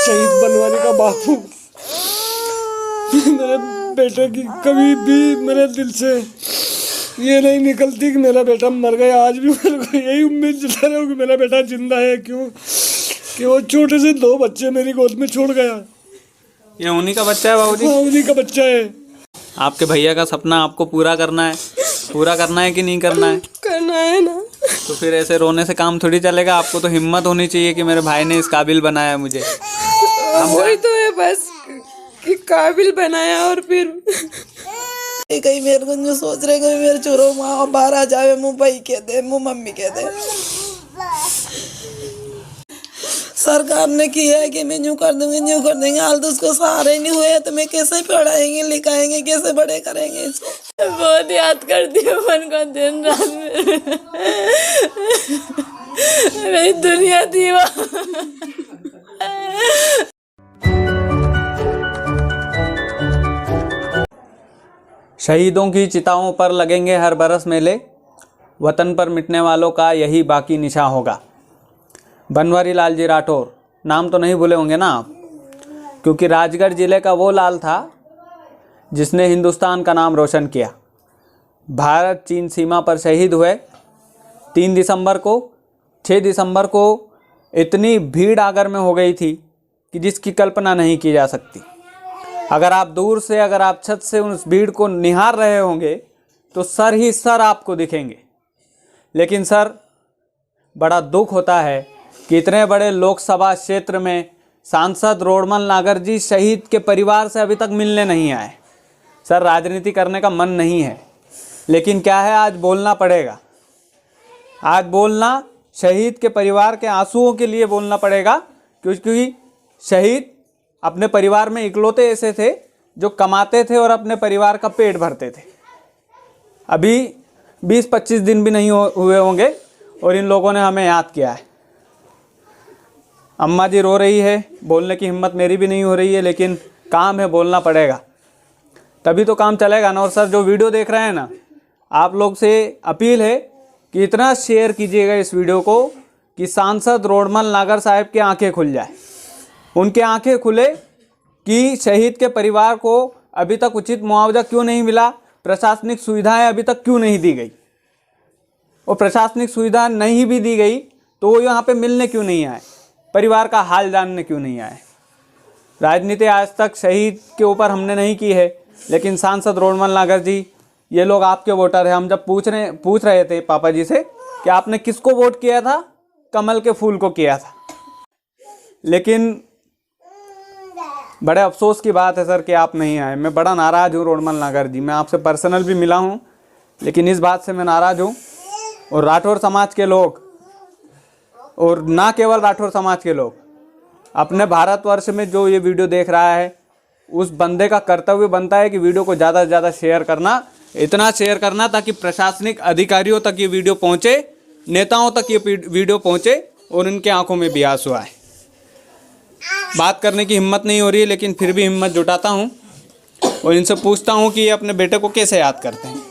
शहीद बनवाने का बापू। मेरे बेटे की कभी भी मेरे दिल से ये नहीं निकलती कि मेरा बेटा मर गया। आज भी मेरे को यही उम्मीद जता रहा हूँ कि मेरा बेटा जिंदा है। क्यों कि वो छोटे से 2 बच्चे मेरी गोद में छोड़ गया। ये उन्हीं का बच्चा है बाबूजी? हाँ, उन्हीं का बच्चा है। आपके भैया का सपना आपको पूरा करना है कि नहीं करना है? करना है ना। तो फिर ऐसे रोने से काम थोड़ी चलेगा। आपको तो हिम्मत होनी चाहिए कि मेरे भाई ने इस काबिल बनाया मुझे। वही तो है बस कि काबिल बनाया। और फिर कहीं मेरे को जो सोच रहे कहीं मेरे चोरो माँ बाहर आ जावे, मुँह भाई कह दे, मुँह मम्मी कह दे। सरकार ने किया है कि मैं यूँ कर देंगे हाल तो उसको सहारे ही नहीं हुए तो मैं कैसे पढ़ाएंगे लिखाएंगे, कैसे बड़े करेंगे इसको। बहुत याद करती हूँ मन को दिन रात में। मेरी दुनिया दीवा। शहीदों की चिताओं पर लगेंगे हर बरस मेले, वतन पर मिटने वालों का यही बाकी निशा होगा। बनवारी लाल जी राठौर, नाम तो नहीं भूले होंगे ना आप, क्योंकि राजगढ़ ज़िले का वो लाल था जिसने हिंदुस्तान का नाम रोशन किया। भारत चीन सीमा पर शहीद हुए 3 दिसंबर को। 6 दिसंबर को इतनी भीड़ आगर में हो गई थी कि जिसकी कल्पना नहीं की जा सकती। अगर आप दूर से, अगर आप छत से उस भीड़ को निहार रहे होंगे तो सर ही सर आपको दिखेंगे। लेकिन सर, बड़ा दुख होता है कि इतने बड़े लोकसभा क्षेत्र में सांसद रोडमल नागर जी शहीद के परिवार से अभी तक मिलने नहीं आए। सर, राजनीति करने का मन नहीं है, लेकिन क्या है, आज बोलना पड़ेगा। आज बोलना शहीद के परिवार के आंसुओं के लिए बोलना पड़ेगा, क्योंकि शहीद अपने परिवार में इकलौते ऐसे थे जो कमाते थे और अपने परिवार का पेट भरते थे। अभी 20-25 दिन भी नहीं हुए होंगे और इन लोगों ने हमें याद किया है। अम्मा जी रो रही है, बोलने की हिम्मत मेरी भी नहीं हो रही है, लेकिन काम है, बोलना पड़ेगा, तभी तो काम चलेगा ना। और सर, जो वीडियो देख रहे हैं ना, आप लोग से अपील है कि इतना शेयर कीजिएगा इस वीडियो को कि सांसद रोडमल नागर साहब की आंखें खुल जाए। उनके आंखें खुले कि शहीद के परिवार को अभी तक उचित मुआवजा क्यों नहीं मिला, प्रशासनिक सुविधाएं अभी तक क्यों नहीं दी गई, और प्रशासनिक सुविधा नहीं भी दी गई तो वो यहाँ पे मिलने क्यों नहीं आए, परिवार का हाल जानने क्यों नहीं आए। राजनीति आज तक शहीद के ऊपर हमने नहीं की है, लेकिन सांसद रोडमल नागर जी, ये लोग आपके वोटर हैं। हम जब पूछ रहे थे पापा जी से कि आपने किसको वोट किया था, कमल के फूल को किया था। लेकिन बड़े अफसोस की बात है सर कि आप नहीं आए। मैं बड़ा नाराज़ हूँ रोडमल नागर जी, मैं आपसे पर्सनल भी मिला हूँ, लेकिन इस बात से मैं नाराज़ हूँ। और राठौर समाज के लोग, और ना केवल राठौर समाज के लोग, अपने भारतवर्ष में जो ये वीडियो देख रहा है, उस बंदे का कर्तव्य बनता है कि वीडियो को ज़्यादा से ज़्यादा शेयर करना, इतना शेयर करना ताकि प्रशासनिक अधिकारियों तक ये वीडियो पहुँचे, नेताओं तक ये वीडियो पहुँचे और उनके आंखों में भी आंसू आए। बात करने की हिम्मत नहीं हो रही है, लेकिन फिर भी हिम्मत जुटाता हूँ और इनसे पूछता हूँ कि ये अपने बेटे को कैसे याद करते हैं।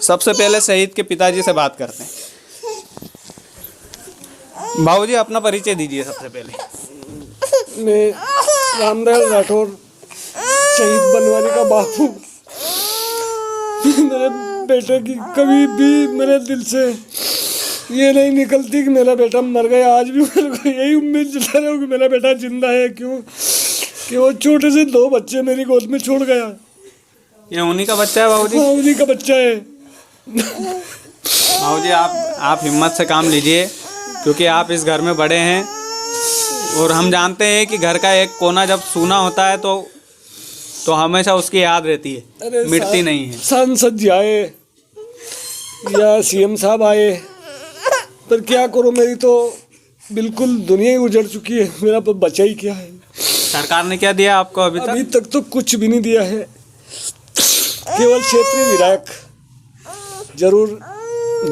सबसे पहले शहीद के पिताजी से बात करते हैं। भाऊजी, अपना परिचय दीजिए सबसे पहले। मैं रामदयाल राठौर, शहीद बनवाने का बापू। मेरे बेटे की कभी भी मेरे दिल से ये नहीं निकलती कि मेरा बेटा मर गया। आज भी मेरे को यही उम्मीद जता रहा हूँ कि मेरा बेटा जिंदा है। क्यों कि वो छोटे से 2 बच्चे मेरी गोद में छोड़ गया। ये उन्हीं का बच्चा है बाबूजी? हाँ, उन्हीं का बच्चा है। बाबूजी, आप हिम्मत से काम लीजिए, क्योंकि आप इस घर में बड़े हैं और हम जानते हैं कि घर का एक कोना जब सूना होता है तो हमेशा उसकी याद रहती है, मिटती नहीं है। सांसद जी आए या सीएम साहब आए, पर क्या करो, मेरी तो बिल्कुल दुनिया ही उजड़ चुकी है। मेरा तो बचा ही क्या है। सरकार ने क्या दिया आपको अभी तक? अभी तक तो कुछ भी नहीं दिया है। केवल क्षेत्रीय विधायक जरूर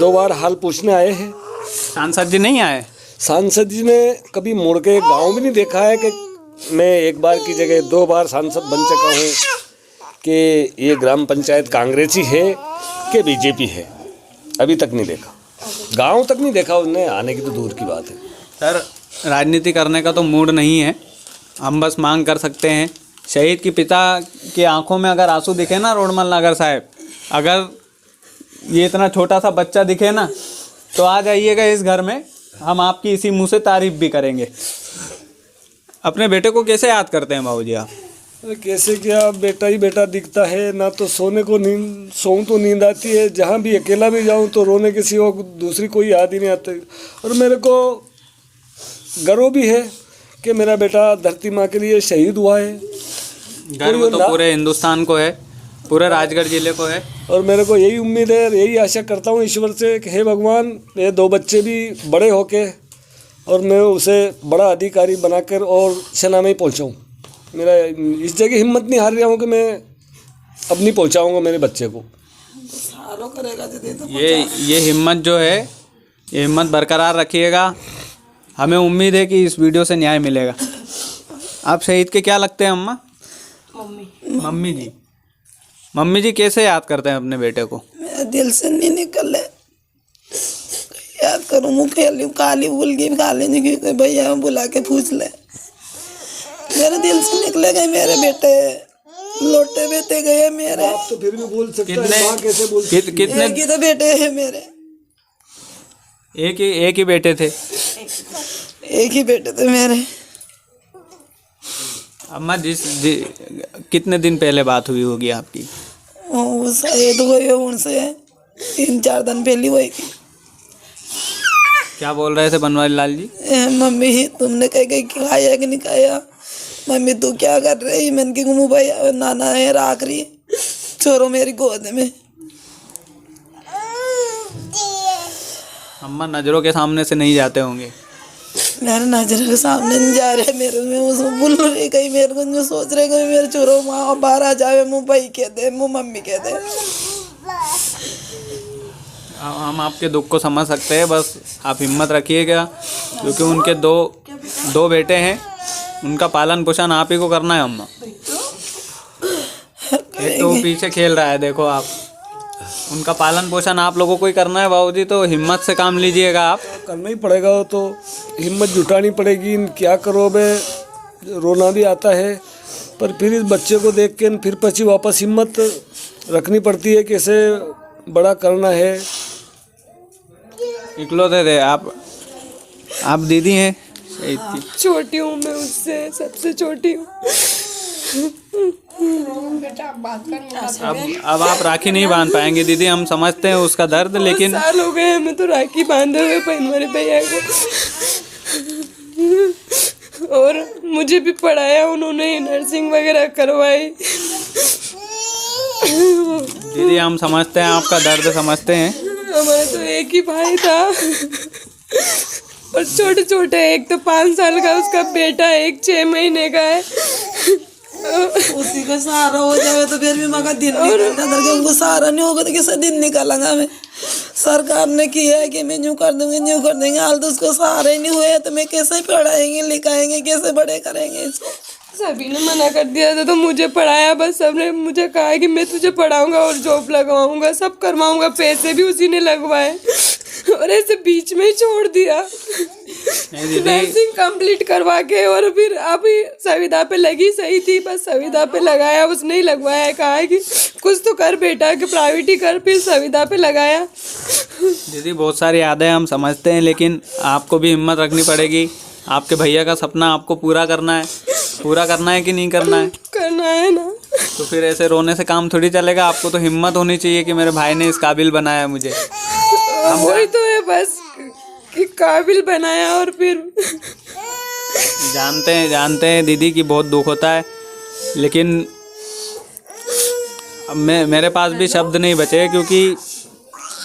2 बार हाल पूछने आए हैं। सांसद जी नहीं आए? सांसद जी ने कभी मुड़ के गांव भी नहीं देखा है कि मैं 1 बार की जगह 2 बार सांसद बन चुका हूँ कि ये ग्राम पंचायत कांग्रेसी है कि बीजेपी है, अभी तक नहीं देखा। गांव तक नहीं देखा उसने, आने की तो दूर की बात है। सर, राजनीति करने का तो मूड नहीं है, हम बस मांग कर सकते हैं, शहीद की पिता की आंखों में अगर आंसू दिखे ना रोडमल नागर साहब, अगर ये इतना छोटा सा बच्चा दिखे ना, तो आ जाइएगा इस घर में, हम आपकी इसी मुंह से तारीफ भी करेंगे। अपने बेटे को कैसे याद करते हैं बाबूजी आप? अरे कैसे क्या, बेटा ही बेटा दिखता है ना, तो सोने को नींद, सोऊं तो नींद आती है, जहाँ भी अकेला भी जाऊँ तो रोने के सिवा दूसरी कोई याद ही नहीं आती। और मेरे को गर्व भी है कि मेरा बेटा धरती माँ के लिए शहीद हुआ है। गर्व तो पूरे हिंदुस्तान को है, पूरे राजगढ़ जिले को है। और मेरे को यही उम्मीद है, यही आशा करता हूँ ईश्वर से कि हे भगवान, ये 2 बच्चे भी बड़े होके और मैं उसे बड़ा अधिकारी बनाकर और सेना में ही पहुँचाऊँ। मेरा इस जगह हिम्मत नहीं हार रहा हूँ कि मैं अब नहीं पहुँचाऊँगा मेरे बच्चे को। सालों करेगा दीदी तो ये हिम्मत जो है, ये हिम्मत बरकरार रखिएगा। हमें उम्मीद है कि इस वीडियो से न्याय मिलेगा। आप शहीद के क्या लगते हैं अम्मा? मम्मी जी कैसे याद करते हैं अपने बेटे को? मेरे दिल से नहीं निकले, याद करूँ मुँह खेली काली भूल गई, काली नहीं गई, भैया बुला के पूछ ले। मेरे दिल से निकले गए मेरे बेटे, लोटे बेटे गए मेरे। आप तो फिर भी बोल सकते हैं, माँ कैसे बोल सकती है? कितने एक ही तो बेटे हैं मेरे, एक ही बेटे थे? एक ही बेटे थे मेरे। अम्मा कितने दिन पहले बात हुई होगी आपकी? शायद हुई उनसे 3-4 दिन पहले हुई थी। क्या बोल रहे थे बनवारी लाल जी? मम्मी तुमने कह खाया कि नहीं खाया, मम्मी तू क्या कर रही? मैंने की घूमू भाई नाना है राख रही छोरो मेरी गोद में। अम्मा नज़रों के सामने से नहीं जाते होंगे? मेरे नजर के सामने नहीं जा रहे मेरे में, उसको भूल रही कहीं मेरे को जो सोच रहे कहीं मेरे छोरो माँ बाहर आ जावे, मुँह भाई कह दे, मुँह मम्मी कह दे। हम आपके दुख को समझ सकते हैं, बस आप हिम्मत रखिएगा, क्योंकि उनके दो बेटे हैं, उनका पालन पोषण आप ही को करना है अम्मा। एक तो पीछे खेल रहा है, देखो आप, उनका पालन पोषण आप लोगों को ही करना है बाबूजी, तो हिम्मत से काम लीजिएगा आप। करना ही पड़ेगा, वो तो हिम्मत जुटानी पड़ेगी। क्या करो बे, रोना भी आता है, पर फिर इस बच्चे को देख के फिर पची वापस हिम्मत रखनी पड़ती है, कैसे बड़ा करना है। इकलौते थे आप दीदी हैं शहीद की? छोटी हूँ मैं उससे, सबसे छोटी हूँ। अब आप राखी नहीं बांध पाएंगे दीदी, हम समझते हैं उसका दर्द, लेकिन साल हो गए हमें तो राखी बांधे हुए हमारे भैया को। और मुझे भी पढ़ाया उन्होंने, नर्सिंग वगैरह करवाई। दीदी हम समझते हैं आपका दर्द, समझते हैं। हमारा तो एक ही भाई था और छोटे छोटे, एक तो 5 साल का उसका बेटा, एक 6 महीने का है। उसी का सहारा हो जाए तो फिर भी मगर दिन निकलता था, उनको सहारा नहीं होगा तो कैसे दिन निकालेंगा मैं? सरकार ने किया है कि मैं यूँ कर दूंगी, यूँ कर देंगे, हाल तो उसको सहारा ही नहीं हुए तो मैं कैसे पढ़ाएंगे लिखाएंगे, कैसे बड़े करेंगे इसको? सभी ने मना कर दिया था, तो मुझे पढ़ाया, बस सबने मुझे कहा कि मैं तुझे पढ़ाऊंगा और जॉब लगवाऊंगा, सब करवाऊंगा, पैसे भी उसी ने लगवाए और ऐसे बीच में ही छोड़ दिया। नर्सिंग कंप्लीट करवा के, और फिर अभी संविदा पे लगी, सही थी, बस संविदा पे लगाया, उसने ही लगवाया, कहा है कि कुछ तो कर बेटा, कि प्राइवेट ही कर, फिर संविदा पे लगाया। दीदी बहुत सारी यादें हम समझते हैं, लेकिन आपको भी हिम्मत रखनी पड़ेगी। आपके भैया का सपना आपको पूरा करना है कि नहीं करना है? करना है ना। तो फिर ऐसे रोने से काम थोड़ी चलेगा, आपको तो हिम्मत होनी चाहिए कि मेरे भाई ने इस काबिल बनाया मुझे। वही तो है बस, कि काबिल बनाया। और फिर जानते हैं दीदी की बहुत दुख होता है, लेकिन अब मेरे पास भी शब्द नहीं बचे, क्योंकि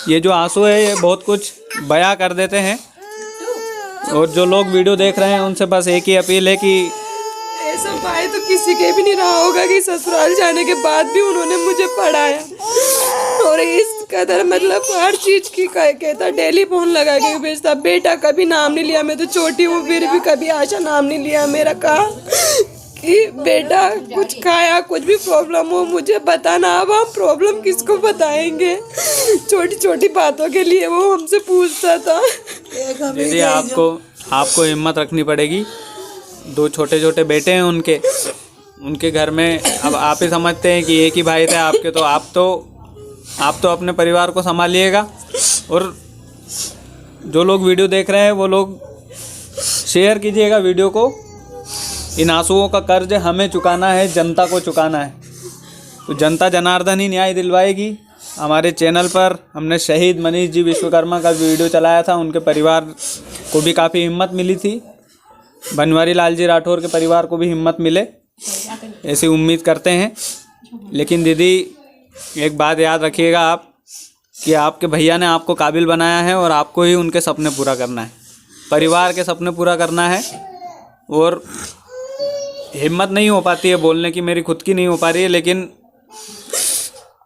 ये जो आंसू है ये बहुत कुछ बयां कर देते हैं। और जो लोग वीडियो देख रहे हैं उनसे बस एक ही अपील है कि ऐसा भाई तो किसी के भी नहीं रहा होगा कि ससुराल जाने के बाद भी उन्होंने मुझे पढ़ाया, और इस कदर मतलब हर चीज़ की कहता, डेली फोन लगा के भेजता, बेटा कभी नाम नहीं लिया, मैं तो छोटी हूँ फिर भी कभी आशा नाम नहीं लिया मेरा, कहा कि बेटा कुछ खाया, कुछ भी प्रॉब्लम हो मुझे बताना। अब हम प्रॉब्लम किसको बताएंगे? छोटी छोटी बातों के लिए वो हमसे पूछता था। दीदी आपको हिम्मत रखनी पड़ेगी, दो छोटे छोटे बेटे हैं उनके घर में। अब आप ही समझते हैं कि एक ही भाई थे आपके, तो आप तो अपने परिवार को संभालिएगा। और जो लोग वीडियो देख रहे हैं वो लोग शेयर कीजिएगा वीडियो को। इन आंसुओं का कर्ज हमें चुकाना है, जनता को चुकाना है। तो जनता जनार्दन ही न्याय दिलवाएगी। हमारे चैनल पर हमने शहीद मनीष जी विश्वकर्मा का वीडियो चलाया था, उनके परिवार को भी काफ़ी हिम्मत मिली थी। बनवारी लाल जी राठौर के परिवार को भी हिम्मत मिले, ऐसी उम्मीद करते हैं। लेकिन दीदी एक बात याद रखिएगा आप, कि आपके भैया ने आपको काबिल बनाया है और आपको ही उनके सपने पूरा करना है, परिवार के सपने पूरा करना है। और हिम्मत नहीं हो पाती है बोलने की, मेरी खुद की नहीं हो पा रही है, लेकिन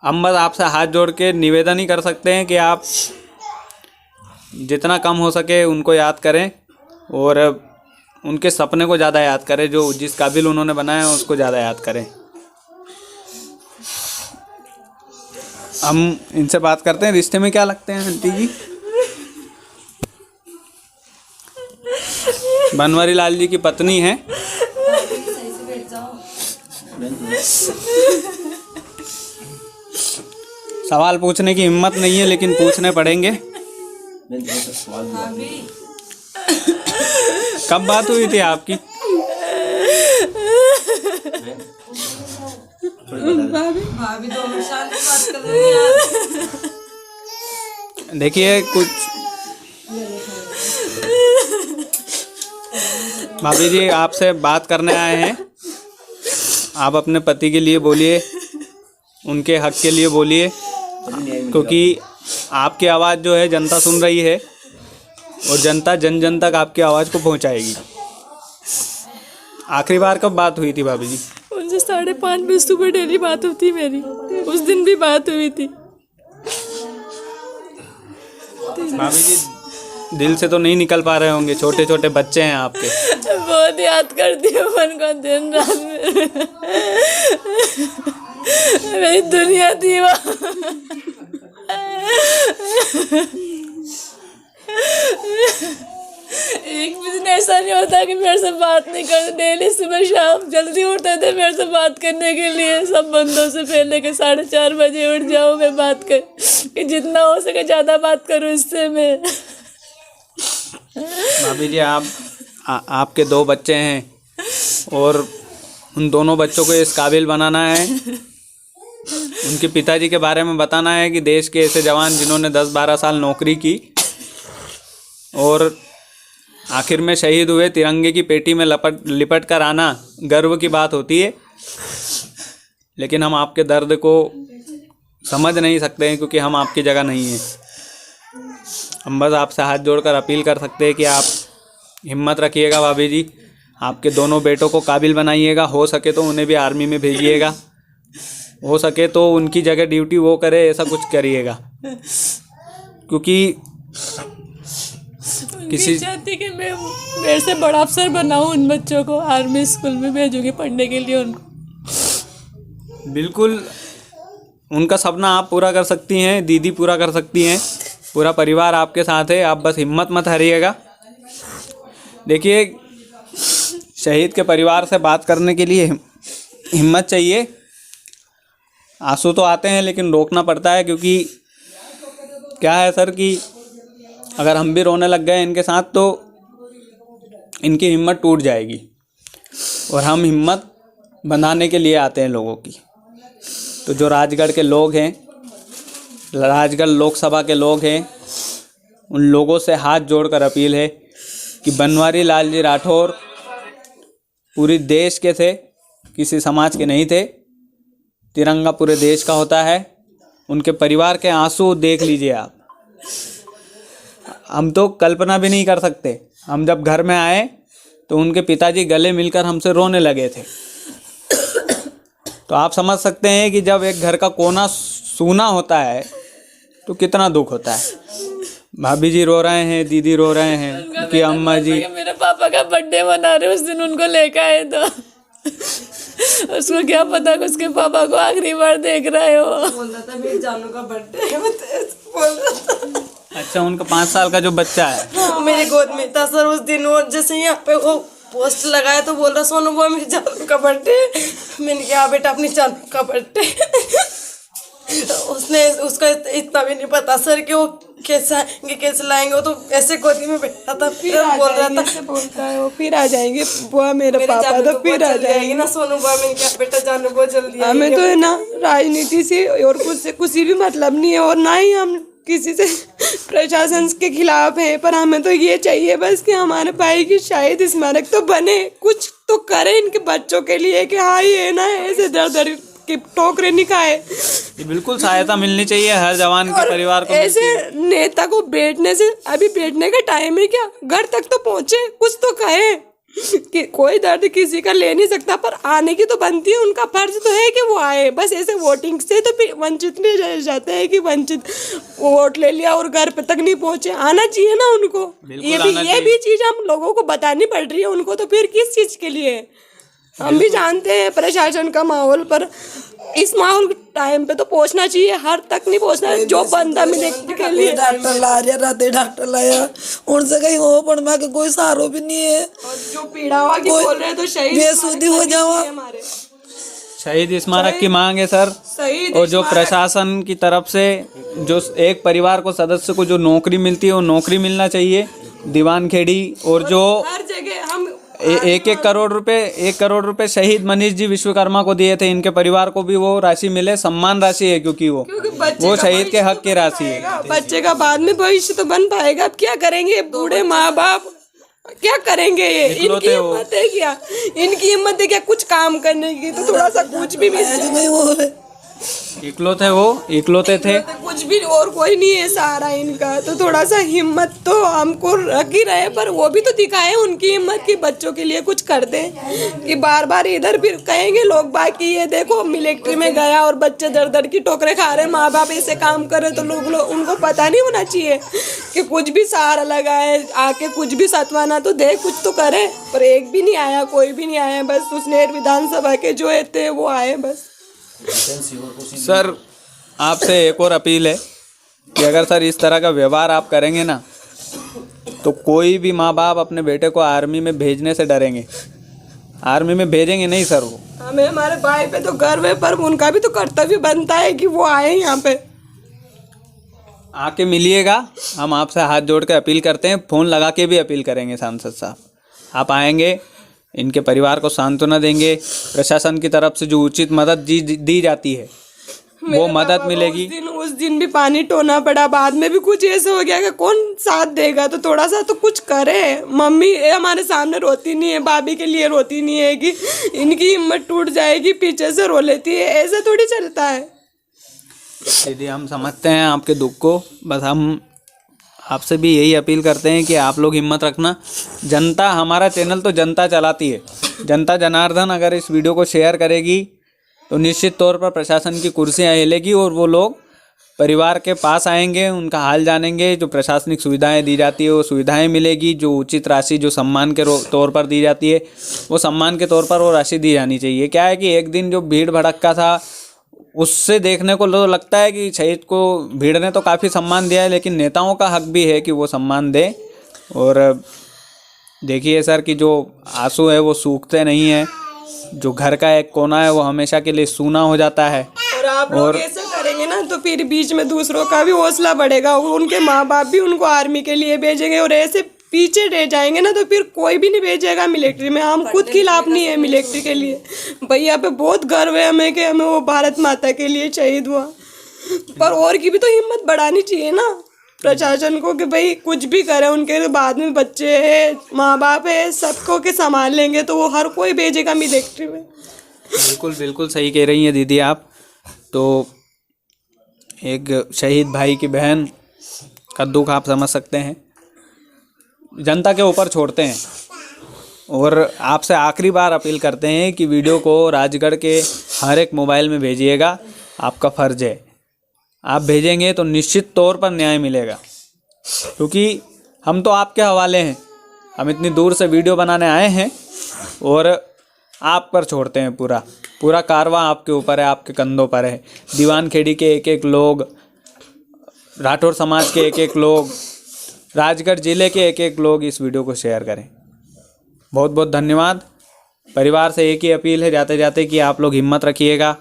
हम बस आपसे हाथ जोड़ के निवेदन ही कर सकते हैं कि आप जितना कम हो सके उनको याद करें और उनके सपने को ज़्यादा याद करें। जो जिस काबिल उन्होंने बनाया है उसको ज़्यादा याद करें। हम इनसे बात करते हैं, रिश्ते में क्या लगते हैं आंटी जी? बनवारी लाल जी की पत्नी है। सवाल पूछने की हिम्मत नहीं है लेकिन पूछने पड़ेंगे। कब बात हुई थी आपकी? भाभी 2 साल की बात कर रही है। देखिए कुछ भाभी जी आपसे बात करने आए हैं। आप अपने पति के लिए बोलिए, उनके हक के लिए बोलिए, क्योंकि आपकी आवाज़ जो है जनता सुन रही है और जनता जन जन तक आपकी आवाज़ को पहुंचाएगी। आखिरी बार कब बात हुई थी भाभी जी? उनसे 5:30 बजे सुबह डेली बात होती मेरी, उस दिन भी बात हुई थी। भाभी जी दिल से तो नहीं निकल पा रहे होंगे, छोटे छोटे बच्चे हैं आपके। बहुत याद करती हूँ उनको दिन रात में। मेरी दुनिया थी वो। एक भी दिन ऐसा नहीं होता कि मेरे से बात नहीं कर। डेली सुबह शाम जल्दी उठते थे मेरे से बात करने के लिए। सब बंदों से पहले के 4:30 बजे उठ जाऊँ मैं बात कर, कि जितना हो सके ज़्यादा बात करूँ इससे मैं। भाभी जी आपके 2 बच्चे हैं और उन दोनों बच्चों को इस काबिल बनाना है। उनके पिताजी के बारे में बताना है कि देश के ऐसे जवान जिन्होंने 10-12 साल नौकरी की और आखिर में शहीद हुए, तिरंगे की पेटी में लिपट कर आना गर्व की बात होती है। लेकिन हम आपके दर्द को समझ नहीं सकते हैं क्योंकि हम आपकी जगह नहीं हैं। हम बस आपसे हाथ जोड़कर अपील कर सकते हैं कि आप हिम्मत रखिएगा भाभी जी, आपके दोनों बेटों को काबिल बनाइएगा। हो सके तो उन्हें भी आर्मी में भेजिएगा, हो सके तो उनकी जगह ड्यूटी वो करे, ऐसा कुछ करिएगा। क्योंकि किसी चाहती कि मैं मेरे से बड़ा अफसर बनाऊं, उन बच्चों को आर्मी स्कूल में भेजूंगी पढ़ने के लिए उनको। बिल्कुल उनका सपना आप पूरा कर सकती हैं, दीदी पूरा कर सकती हैं, पूरा परिवार आपके साथ है। आप बस हिम्मत मत हारिएगा। देखिए शहीद के परिवार से बात करने के लिए हिम्मत चाहिए। आंसू तो आते हैं लेकिन रोकना पड़ता है, क्योंकि क्या है सर कि अगर हम भी रोने लग गए इनके साथ तो इनकी हिम्मत टूट जाएगी। और हम हिम्मत बनाने के लिए आते हैं लोगों की। तो जो राजगढ़ के लोग हैं, राजगढ़ लोकसभा के लोग हैं, उन लोगों से हाथ जोड़कर अपील है कि बनवारी लाल जी राठौर पूरे देश के थे, किसी समाज के नहीं थे। तिरंगा पूरे देश का होता है। उनके परिवार के आंसू देख लीजिए आप। हम तो कल्पना भी नहीं कर सकते। हम जब घर में आए तो उनके पिताजी गले मिलकर हमसे रोने लगे थे। तो आप समझ सकते हैं कि जब एक घर का कोना सूना होता है तो कितना दुख होता है। भाभी जी रो रहे हैं, दीदी रो रहे हैं कि अम्मा जी मेरे पापा का बर्थडे मना रहे, उस दिन उनको लेकर आए तो उसको क्या पता कि उसके पापा को आखिरी बार देख रहे हो। बोल रहा था मेरी जानू का बर्थडे बोल रहा था। अच्छा, उनका 5 साल का जो बच्चा है हाँ, मेरे गोद में था सर उस दिन। और जैसे यहाँ पे वो पोस्ट लगाया तो बोल रहा सोनू बुआ मेरी जानू का बर्थडे। मैंने कहा बेटा अपनी जानू का बर्थडे। उसने उसका इतना भी नहीं पता सर कि वो कैसे आएंगे कैसे लाएंगे। वो तो ऐसे गोदी में बैठा था फिर बोल रहा था बोलता है वो फिर आ जाएंगे बुआ मेरे पापा तो फिर आ जाएंगे ना सोनू बुआ। मैंने कहा बेटा जानू बहुत जल्दी हमें तो है ना राजनीति से और कुछ से कुछ भी मतलब नहीं है और ना ही हम किसी से प्रशासन के खिलाफ है। पर हमें तो ये चाहिए बस कि हमारे भाई की शहीद स्मारक तो बने, कुछ तो करे इनके बच्चों के लिए कि हाँ ये ना ऐसे दर दर के टोकरे नहीं खाए। ये बिल्कुल सहायता मिलनी चाहिए हर जवान के परिवार को। ऐसे नेता को बैठने से अभी बैठने का टाइम है क्या? घर तक तो पहुंचे, कुछ तो कहे कि कोई दर्द किसी का ले नहीं सकता पर आने की तो बनती है, उनका फर्ज तो है कि वो आए। बस ऐसे वोटिंग से तो फिर वंचित नहीं रह जाते हैं कि वंचित वोट ले लिया और घर पे तक नहीं पहुंचे। आना चाहिए ना उनको। ये भी चीज हम लोगों को बतानी पड़ रही है उनको, तो फिर किस चीज के लिए? हम भी जानते हैं प्रशासन का माहौल, पर इस माहौल टाइम पे तो पहुंचना चाहिए, हर तक नहीं पहुंचना। जो बंदा मिले के लिए डॉक्टर ला रहा राते डॉक्टर लाया उनसे कहीं हो पण में के कोई सहारो भी नहीं है। और जो पीड़ा हुआ कि बोल रहे हैं तो शहीद बेसुधी हो जावा। शहीद स्मारक की मांग है सर। शहीद और जो प्रशासन की तरफ से जो एक परिवार को सदस्य को जो नौकरी मिलती है वो नौकरी मिलना चाहिए। दीवान खेड़ी और जो हर जगह हम 1 करोड़ रुपए शहीद मनीष जी विश्वकर्मा को दिए थे, इनके परिवार को भी वो राशि मिले। सम्मान राशि है क्योंकि वो शहीद के हक की राशि है। बच्चे का बाद में भविष्य तो बन पाएगा। अब क्या करेंगे बूढ़े माँ बाप, क्या करेंगे? ये इनकी हिम्मत है क्या? इनकी हिम्मत है क्या कुछ काम करने की? तो थोड़ा सा कुछ भी इकलौते थे। कुछ भी और कोई नहीं है सहारा इनका, तो थोड़ा सा हिम्मत तो हमको रख ही रहे, पर वो भी तो दिखाए उनकी हिम्मत की बच्चों के लिए कुछ कर दे। कि बार बार इधर फिर कहेंगे लोग बाकी ये देखो मिलिट्री में गया और बच्चे दर दर की टोकरे खा रहे, माँ बाप ऐसे काम करे तो लोग उनको पता नहीं होना चाहिए कि कुछ भी सहारा लगाए आके कुछ भी सतवाना तो दे, कुछ तो करे। पर एक भी नहीं आया, कोई भी नहीं आया। बस उसने विधानसभा के जो थे वो आए बस। सर आपसे एक और अपील है कि अगर सर इस तरह का व्यवहार आप करेंगे ना तो कोई भी माँ बाप अपने बेटे को आर्मी में भेजने से डरेंगे। आर्मी में भेजेंगे नहीं सर वो। हमें हमारे भाई पे तो गर्व है, पर उनका भी तो कर्तव्य बनता है कि वो आए यहाँ पे। आके मिलिएगा। हम आपसे हाथ जोड़ के अपील करते हैं, फ़ोन लगा के भी अपील करेंगे सांसद साहब। आप आएंगे, इनके परिवार को सांत्वना देंगे। प्रशासन की तरफ से जो उचित मदद दी जाती है वो मदद मिलेगी। उस दिन भी पानी टोना पड़ा, बाद में भी कुछ ऐसा हो गया कि कौन साथ देगा? तो थोड़ा सा तो कुछ करे। मम्मी हमारे सामने रोती नहीं है, भाभी के लिए रोती नहीं है कि इनकी हिम्मत टूट जाएगी, पीछे से रो लेती है। ऐसा थोड़ी चलता है। दीदी हम समझते हैं आपके दुख को, बस हम आपसे भी यही अपील करते हैं कि आप लोग हिम्मत रखना। जनता, हमारा चैनल तो जनता चलाती है। जनता जनार्दन अगर इस वीडियो को शेयर करेगी तो निश्चित तौर पर प्रशासन की कुर्सियां हिलेगी और वो लोग परिवार के पास आएंगे, उनका हाल जानेंगे। जो प्रशासनिक सुविधाएं दी जाती है वो सुविधाएं मिलेगी। जो उचित राशि जो सम्मान के तौर पर दी जाती है वो सम्मान के तौर पर वो राशि दी जानी चाहिए। क्या है कि एक दिन जो भीड़ भड़क्का था उससे देखने को तो लगता है कि शहीद को भीड़ ने तो काफ़ी सम्मान दिया है, लेकिन नेताओं का हक भी है कि वो सम्मान दें। और देखिए सर कि जो आंसू है वो सूखते नहीं हैं। जो घर का एक कोना है वो हमेशा के लिए सूना हो जाता है। और आप लोग ऐसा करेंगे ना तो फिर बीच में दूसरों का भी हौसला बढ़ेगा। उनके माँ बाप भी उनको आर्मी के लिए भेजेंगे और ऐसे पीछे रह जाएंगे ना तो फिर कोई भी नहीं भेजेगा मिलिट्री में। हम खुद खिलाफ नहीं है मिलिट्री के लिए। भैया पे बहुत गर्व है हमें कि हमें वो भारत माता के लिए शहीद हुआ। पर और की भी तो हिम्मत बढ़ानी चाहिए ना प्रशासन को कि भाई कुछ भी करे, उनके बाद में बच्चे है, माँ बाप है, सबको के संभाल लेंगे तो वो हर कोई भेजेगा मिलिट्री में। बिल्कुल बिल्कुल सही कह रही हैं दीदी आप। तो एक शहीद भाई की बहन का दुख आप समझ सकते हैं। जनता के ऊपर छोड़ते हैं और आपसे आखिरी बार अपील करते हैं कि वीडियो को राजगढ़ के हर एक मोबाइल में भेजिएगा। आपका फ़र्ज है, आप भेजेंगे तो निश्चित तौर पर न्याय मिलेगा। क्योंकि हम तो आपके हवाले हैं, हम इतनी दूर से वीडियो बनाने आए हैं और आप पर छोड़ते हैं। पूरा कारवां आपके ऊपर है, आपके कंधों पर है। दीवान खेड़ी के एक एक लोग, राठौर समाज के एक एक लोग, राजगढ़ ज़िले के एक एक लोग इस वीडियो को शेयर करें। बहुत बहुत धन्यवाद। परिवार से एक ही अपील है जाते जाते कि आप लोग हिम्मत रखिएगा।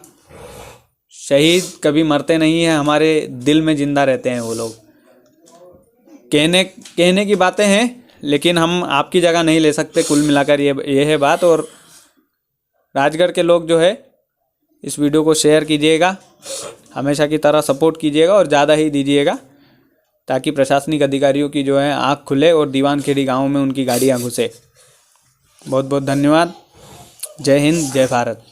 शहीद कभी मरते नहीं हैं, हमारे दिल में ज़िंदा रहते हैं वो लोग। कहने की बातें हैं, लेकिन हम आपकी जगह नहीं ले सकते। कुल मिलाकर ये है बात। और राजगढ़ के लोग जो है इस वीडियो को शेयर कीजिएगा, हमेशा की तरह सपोर्ट कीजिएगा और ज़्यादा ही दीजिएगा, ताकि प्रशासनिक अधिकारियों की जो है आँख खुले और दीवानखेड़ी गांव में उनकी गाड़ियां घुसे। बहुत बहुत धन्यवाद। जय हिंद, जय भारत।